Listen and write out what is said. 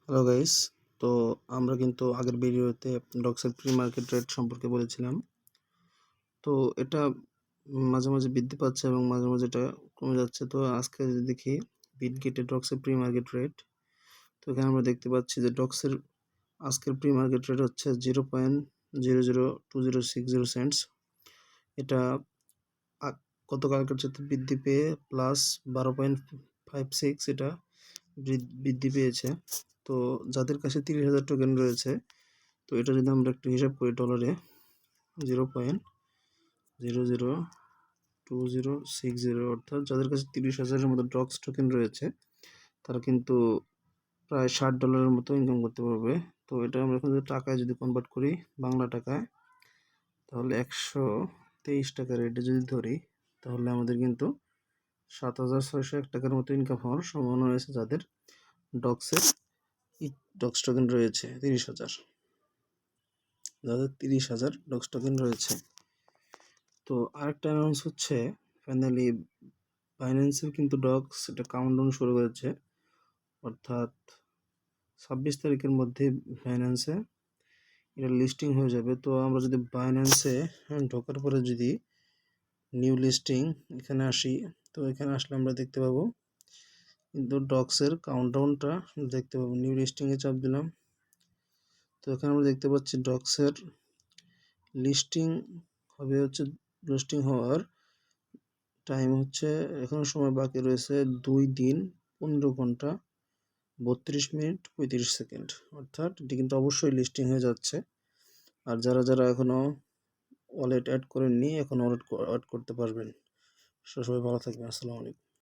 Hello guys. তো আমরা কিন্তু আগের ভিডিওতে ডক্সের প্রি মার্কেট রেট সম্পর্কে বলেছিলাম। তো এটা মাঝে মাঝে বৃদ্ধি পাচ্ছে এবং মাঝে মাঝে এটা কমে যাচ্ছে। তো আজকে যদি দেখি বিটগেটের ডক্সের প্রি মার্কেট রেট, তো এখানে আমরা দেখতে পাচ্ছি যে ডক্সের আজকের প্রি মার্কেট রেট হচ্ছে 0.002060 সেন্টস। এটা গতকালকের সাথে বৃদ্ধি পেয়ে প্লাস 12.56 এটা বৃদ্ধি পেয়েছে। তো যাদের কাছে 30,000 টোকেন রয়েছে, তো এটা যদি আমরা একটু হিসাব করি ডলারে 0.002060, অর্থাৎ যাদের কাছে 30,000-এর মতো ডক্স টোকেন রয়েছে তারা কিন্তু প্রায় $60 মতো ইনকাম করতে পারবে। তো এটা আমরা এখন যদি টাকায় যদি কনভার্ট করি বাংলা টাকায়, তাহলে 123 টাকা রেটে যদি ধরি, তাহলে আমাদের কিন্তু 7,601 টাকার মতো ইনকাম হওয়ার সম্ভাবনা রয়েছে যাদের ডক্সের ডক্স টোকেন রয়েছে 30,000, যাদের 30,000 ডক্স টোকেন রয়েছে। তো আরেকটা অ্যানাউন্স হচ্ছে, ফাইনালি বাইন্যান্সের কিন্তু ডক্স এটা কাউন্টডাউন শুরু করেছে, অর্থাৎ 26 তারিখের মধ্যে বাইন্যান্সে এটা লিস্টিং হয়ে যাবে। তো আমরা যদি বাইন্যান্সে ঢোকার পরে যদি নিউ লিস্টিং এখানে আসি, তো এখানে আসলে আমরা দেখতে পাবো কিন্তু ডক্সের কাউন্টডাউনটা দেখতে পাবো। নিউ লিস্টিংয়ে চাপ দিলাম, তো এখানে আমরা দেখতে পাচ্ছি ডক্সের লিস্টিং হবে হচ্ছে, লিস্টিং হওয়ার টাইম হচ্ছে এখনো সময় বাকি রয়েছে 2 দিন 15 ঘন্টা 32 মিনিট 35 সেকেন্ড, অর্থাৎ এটি কিন্তু অবশ্যই লিস্টিং হয়ে যাচ্ছে। আর যারা যারা এখনো ওয়ালেট অ্যাড করেননি, এখন ওয়ালেট অ্যাড করতে পারবেন। সবাই ভালো থাকবেন। আসসালামু আলাইকুম।